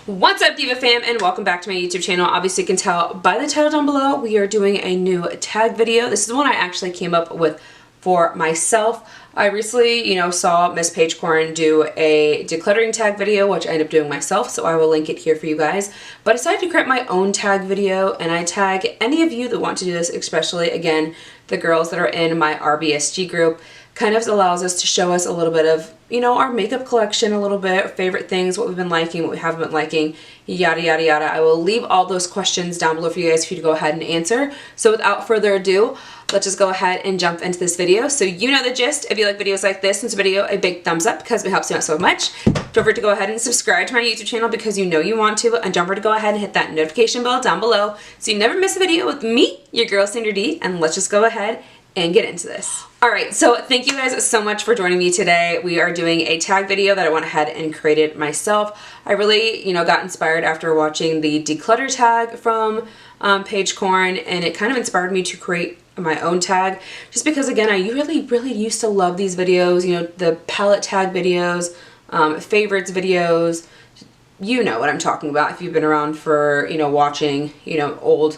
What's up, Diva fam, and welcome back to my YouTube channel. Obviously you can tell by the title down below we are doing a new tag video. This is one I actually came up with for myself. I recently, saw Miss Paige Corin do a decluttering tag video, which I ended up doing myself, so I will link it here for you guys. But I decided to create my own tag video, and I tag any of you that want to do this, especially, again, the girls that are in my RBSG group. Kind of allows us to show us a little bit of, our makeup collection a little bit, favorite things, what we've been liking, what we haven't been liking, yada, yada, yada. I will leave all those questions down below for you guys to go ahead and answer. So without further ado, let's just go ahead and jump into this video. So you know the gist. If you like videos like this video, a big thumbs up because it helps me out so much. Don't forget to go ahead and subscribe to my YouTube channel because you want to, and don't forget to go ahead and hit that notification bell down below so you never miss a video with me, your girl Sandra D, and let's just go ahead and get into this. Alright, so thank you guys so much for joining me today. We are doing a tag video that I went ahead and created myself. I really, got inspired after watching the declutter tag from Paige Corin, and it kind of inspired me to create my own tag, just because, again, I really used to love these videos, the palette tag videos, favorites videos. You know what I'm talking about if you've been around for, watching, old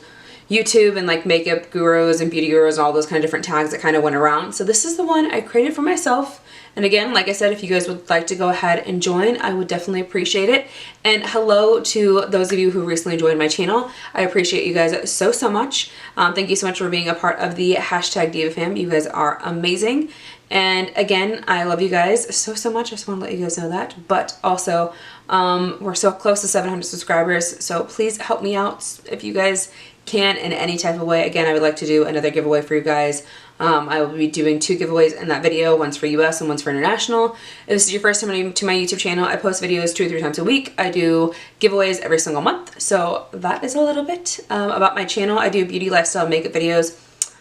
YouTube and like makeup gurus and beauty gurus and all those kind of different tags that kind of went around. So this is the one I created for myself. And again, like I said, if you guys would like to go ahead and join, I would definitely appreciate it. And hello to those of you who recently joined my channel. I appreciate you guys so much. Thank you so much for being a part of the hashtag Diva fam. You guys are amazing. And again, I love you guys so much. I just want to let you guys know that. But also, we're so close to 700 subscribers. So please help me out if you guys can in any type of way. Again, I would like to do another giveaway for you guys. I will be doing 2 giveaways in that video, one's for US and one's for international. If this is your first time to my YouTube channel, I post videos 2 or 3 times a week. I do giveaways every single month. So that is a little bit about my channel. I do beauty, lifestyle, makeup videos.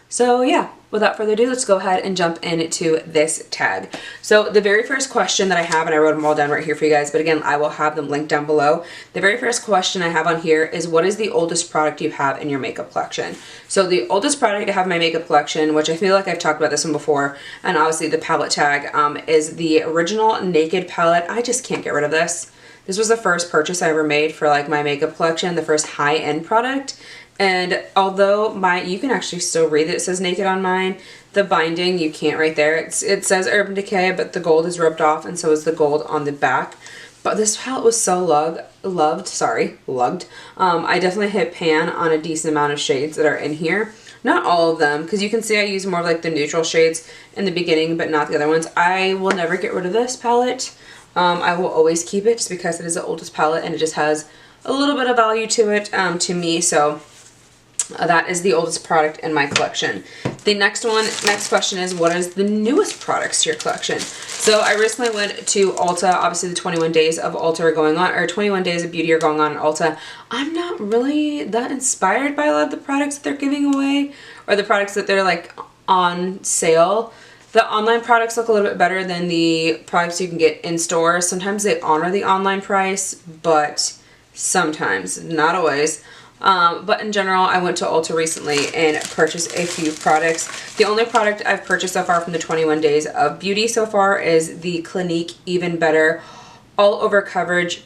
So yeah, without further ado, let's go ahead and jump into this tag. So the very first question that I have, and I wrote them all down right here for you guys, but again, I will have them linked down below. The very first question I have on here is, what is the oldest product you have in your makeup collection? So the oldest product I have in my makeup collection, which I feel like I've talked about this one before, and obviously the palette tag, is the original Naked palette. I just can't get rid of this. This was the first purchase I ever made for like my makeup collection, the first high-end product. And although you can actually still read it says Naked on mine, the binding, you can't right there. It says Urban Decay, but the gold is rubbed off, and so is the gold on the back. But this palette was so lugged. I definitely hit pan on a decent amount of shades that are in here. Not all of them, because you can see I use more of like the neutral shades in the beginning, but not the other ones. I will never get rid of this palette. I will always keep it just because it is the oldest palette, and it just has a little bit of value to it, to me, so that is the oldest product in my collection. The next question is, what is the newest products to your collection? So I recently went to Ulta. Obviously the 21 days of Ulta are going on, or 21 days of beauty are going on at Ulta. I'm not really that inspired by a lot of the products that they're giving away, or the products that they're like on sale. The online products look a little bit better than the products you can get in stores. Sometimes they honor the online price, but sometimes, not always. But in general, I went to Ulta recently and purchased a few products. The only product I've purchased so far from the 21 days of beauty so far is the Clinique Even Better All Over Coverage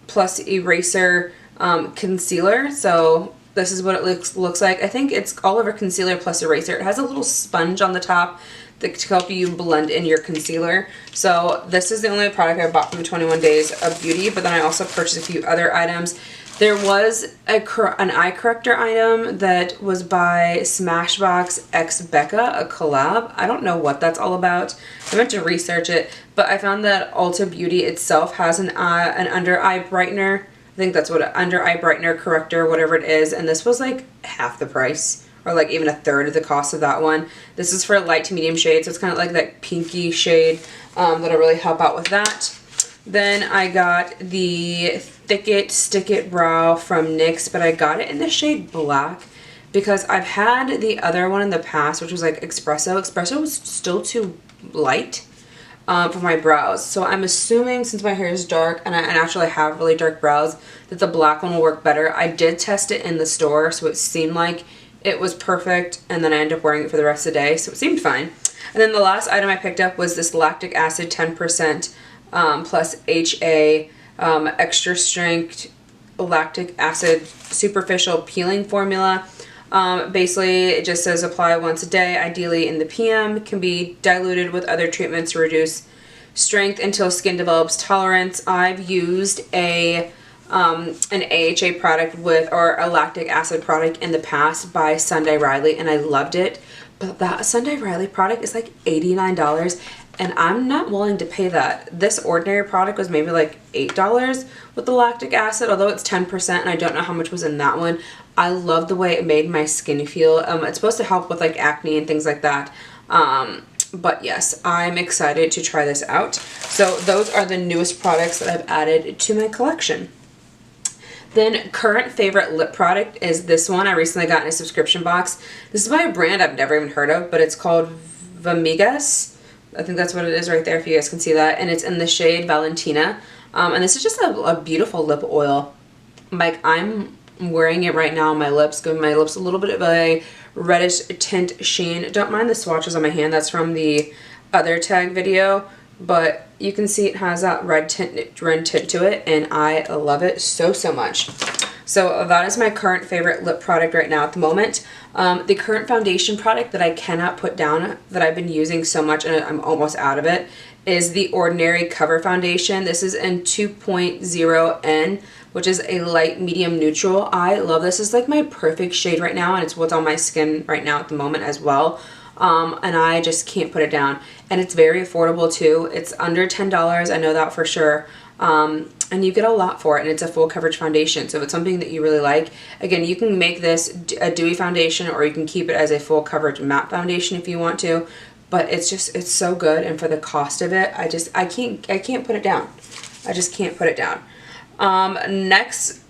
Plus Eraser Concealer. So this is what it looks like. I think it's all over concealer plus eraser. It has a little sponge on the top that to help you blend in your concealer. So this is the only product I bought from the 21 days of beauty, but then I also purchased a few other items. There was an eye corrector item that was by Smashbox x Becca, a collab. I don't know what that's all about. I meant to research it, but I found that Ulta Beauty itself has an under eye brightener. I think that's what an under eye brightener corrector, whatever it is, and this was like half the price, or like even a third of the cost of that one. This is for light to medium shades, so it's kind of like that pinky shade that'll really help out with that. Then I got the Thick It Stick It Brow from NYX, but I got it in the shade black because I've had the other one in the past, which was like Espresso. Espresso was still too light for my brows. So I'm assuming, since my hair is dark and I actually have really dark brows, that the black one will work better. I did test it in the store, so it seemed like it was perfect, and then I ended up wearing it for the rest of the day, so it seemed fine. And then the last item I picked up was this lactic acid 10% plus HA extra strength lactic acid superficial peeling formula. Basically, it just says apply once a day, ideally in the PM. Can be diluted with other treatments to reduce strength until skin develops tolerance. I've used an AHA product or a lactic acid product in the past by Sunday Riley, and I loved it. But that Sunday Riley product is like $89, and I'm not willing to pay that. This ordinary product was maybe like $8 with the lactic acid, although it's 10%, and I don't know how much was in that one. I love the way it made my skin feel. It's supposed to help with like acne and things like that. But yes, I'm excited to try this out. So those are the newest products that I've added to my collection. Then current favorite lip product is this one. I recently got in a subscription box. This is by a brand I've never even heard of, but it's called Vamigas. I think that's what it is right there, if you guys can see that. And it's in the shade Valentina. And this is just a beautiful lip oil. Like, I'm wearing it right now on my lips, giving my lips a little bit of a reddish tint sheen. Don't mind the swatches on my hand. That's from the other tag video. But you can see it has that red tint to it, and I love it so much. So that is my current favorite lip product right now at the moment. The current foundation product that I cannot put down, that I've been using so much and I'm almost out of it, is the Ordinary Cover Foundation. This is in 2.0N, which is a light medium neutral. I love this. It's like my perfect shade right now, and it's what's on my skin right now at the moment as well. And I just can't put it down. And it's very affordable too. It's under $10, I know that for sure. And you get a lot for it, and it's a full coverage foundation. So if it's something that you really like, again, you can make this a dewy foundation, or you can keep it as a full coverage matte foundation if you want to. But it's so good, and for the cost of it, I can't put it down. I just can't put it down. Next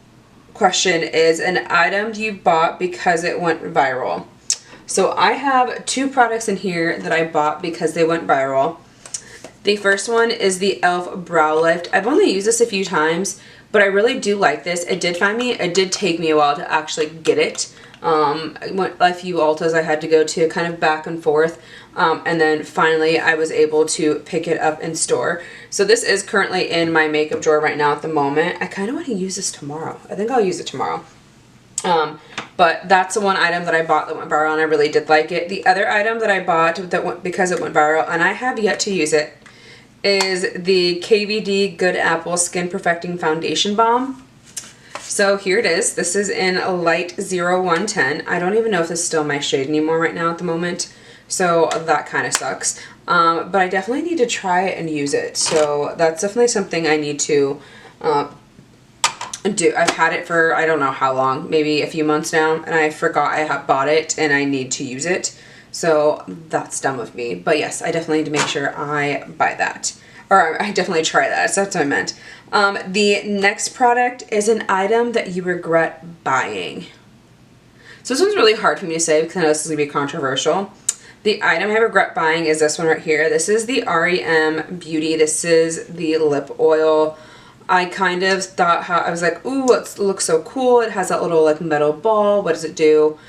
question is an item you bought because it went viral. So I have two products in here that I bought because they went viral. The first one is the e.l.f. Brow Lift. I've only used this a few times, but I really do like this. It did take me a while to actually get it. I went a few Ultas I had to go to, kind of back and forth, and then finally I was able to pick it up in store. So this is currently in my makeup drawer right now at the moment. I kind of want to use this tomorrow. I think I'll use it tomorrow. But that's the one item that I bought that went viral, and I really did like it. The other item that I bought because it went viral, and I have yet to use it, is the KVD Good Apple Skin Perfecting Foundation Balm. So here it is. This is in a light 0110. I don't even know if this is still my shade anymore right now at the moment, so that kind of sucks. But I definitely need to try it and use it. So that's definitely something I need to do. I've had it for I don't know how long, maybe a few months now, and I forgot I have bought it and I need to use it. So that's dumb of me. But yes, I definitely need to make sure I buy that. Or I definitely try that. So that's what I meant. The next product is an item that you regret buying. So this one's really hard for me to say because I know this is going to be controversial. The item I regret buying is this one right here. This is the REM Beauty. This is the lip oil. I kind of thought I was like, ooh, it looks so cool. It has that little like metal ball. What does it do?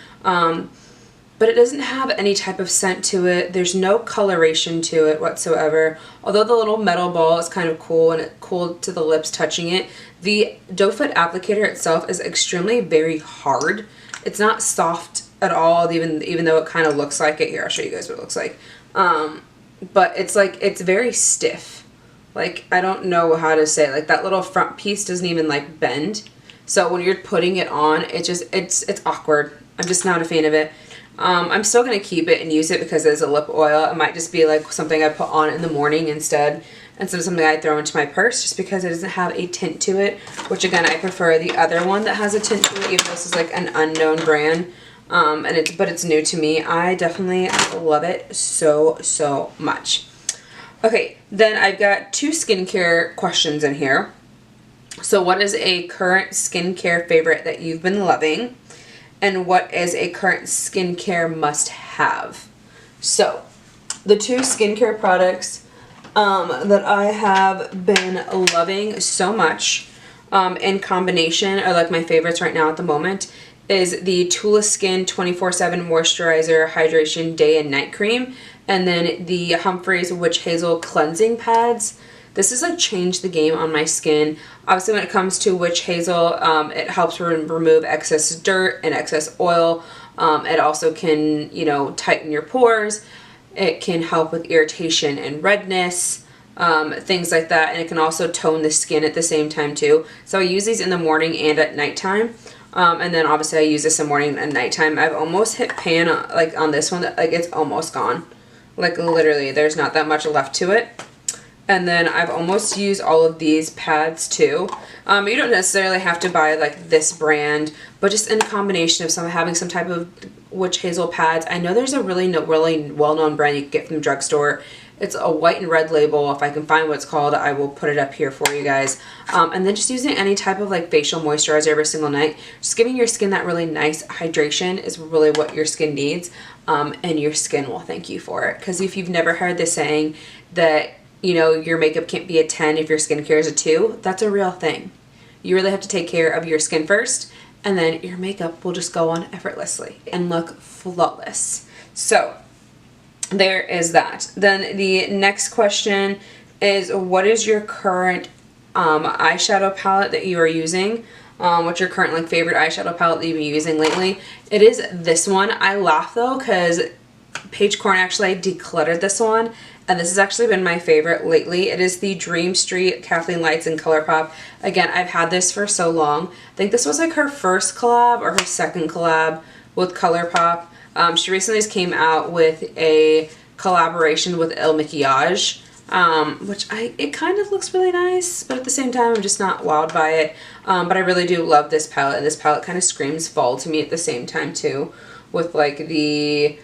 But it doesn't have any type of scent to it. There's no coloration to it whatsoever. Although the little metal ball is kind of cool and it's cool to the lips touching it, the doe foot applicator itself is extremely very hard. It's not soft at all, even though it kind of looks like it. Here, I'll show you guys what it looks like. But it's very stiff. Like, I don't know how to say it. Like, that little front piece doesn't even like bend. So when you're putting it on, it's awkward. I'm just not a fan of it. I'm still going to keep it and use it because it's a lip oil. It might just be like something I put on in the morning instead of something I throw into my purse just because it doesn't have a tint to it, which again, I prefer the other one that has a tint to it, even though this is like an unknown brand. But it's new to me. I definitely love it so much. Okay, then I've got two skincare questions in here. So what is a current skincare favorite that you've been loving? And what is a current skincare must-have? So, the two skincare products that I have been loving so much in combination are like my favorites right now at the moment is the Tula Skin 24/7 Moisturizer Hydration Day and Night Cream, and then the Humphreys Witch Hazel Cleansing Pads. This has like changed the game on my skin. Obviously when it comes to Witch Hazel, it helps remove excess dirt and excess oil. It also can, you know, tighten your pores. It can help with irritation and redness, things like that. And it can also tone the skin at the same time too. So I use these in the morning and at nighttime. And then obviously I use this in the morning and nighttime. I've almost hit pan like on this one, like it's almost gone. Like literally there's not that much left to it. And then I've almost used all of these pads too. You don't necessarily have to buy like this brand, but just in combination of having some type of Witch Hazel pads. I know there's a really well-known brand you can get from the drugstore. It's a white and red label. If I can find what it's called, I will put it up here for you guys. And then just using any type of like facial moisturizer every single night. Just giving your skin that really nice hydration is really what your skin needs. And your skin will thank you for it. Because if you've never heard the saying that, you know, your makeup can't be a 10 if your skincare is a 2, that's a real thing. You really have to take care of your skin first, and then your makeup will just go on effortlessly and look flawless. So there is that. Then the next question is, what is your current eyeshadow palette that you are using? What's your current like favorite eyeshadow palette that you've been using lately? It is this one. I laugh though because Paige Corn actually decluttered this one, and this has actually been my favorite lately. It is the Dream Street Kathleen Lights in ColourPop. Again, I've had this for so long. I think this was like her first collab or her second collab with ColourPop. She recently just came out with a collaboration with El Maquillage, which it kind of looks really nice, but at the same time I'm just not wowed by it. But I really do love this palette, and this palette kind of screams fall to me at the same time too, with like the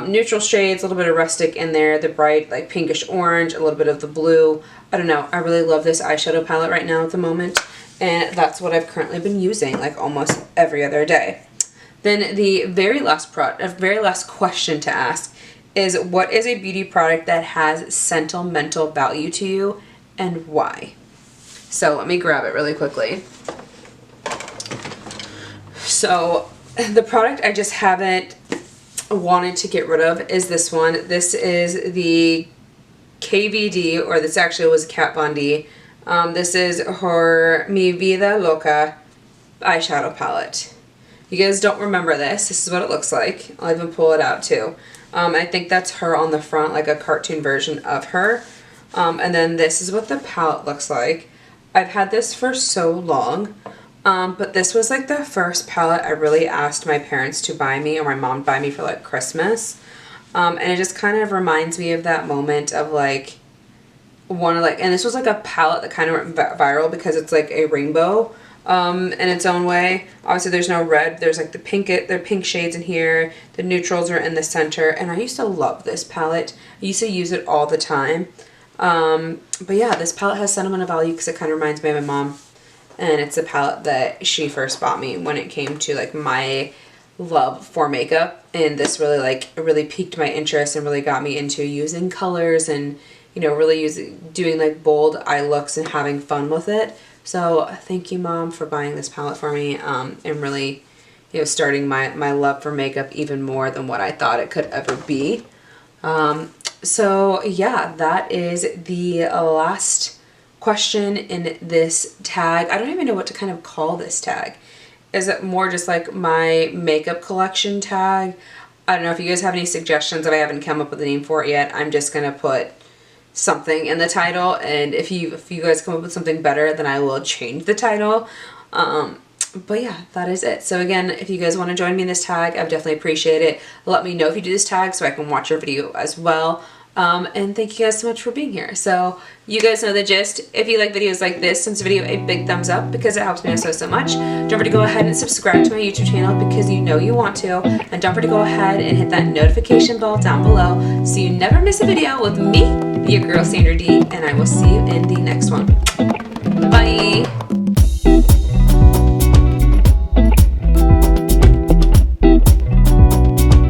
neutral shades, a little bit of rustic in there, the bright like pinkish orange, a little bit of the blue. I don't know, I really love this eyeshadow palette right now at the moment, and that's what I've currently been using like almost every other day. Then the very last question to ask is, what is a beauty product that has sentimental value to you and why? So let me grab it really quickly. So the product I just haven't wanted to get rid of is this one. This is the KVD, or this actually was Kat Von D. This is her Mi Vida Loca eyeshadow palette. You guys don't remember this. This is what it looks like. I'll even pull it out too. I think that's her on the front, like a cartoon version of her. And then this is what the palette looks like. I've had this for so long. But this was like the first palette I really asked my parents to buy me, or my mom to buy me for like Christmas. And it just kind of reminds me of that moment of like, and this was like a palette that kind of went viral because it's like a rainbow in its own way. Obviously there's no red, there's like the pink shades in here, the neutrals are in the center, and I used to love this palette. I used to use it all the time. But yeah, this palette has sentimental value because it kind of reminds me of my mom. And it's a palette that she first bought me when it came to like my love for makeup, and this really piqued my interest and really got me into using colors and, you know, really doing like bold eye looks and having fun with it. So thank you, Mom, for buying this palette for me, and really, you know, starting my love for makeup even more than what I thought it could ever be. So yeah, that is the last question in this tag. I don't even know what to kind of call this tag. Is it more just like my makeup collection tag? I don't know if you guys have any suggestions. If I haven't come up with a name for it yet, I'm just gonna put something in the title, and if you guys come up with something better, then I will change the title. But yeah, that is it. So again, if you guys want to join me in this tag, I would definitely appreciate it. Let me know if you do this tag so I can watch your video as well. And thank you guys so much for being here. So you guys know the gist. If you like videos like this, send this video a big thumbs up because it helps me out so much. Don't forget to go ahead and subscribe to my YouTube channel because you know you want to. And don't forget to go ahead and hit that notification bell down below so you never miss a video with me, your girl Sandra D, and I will see you in the next one. Bye!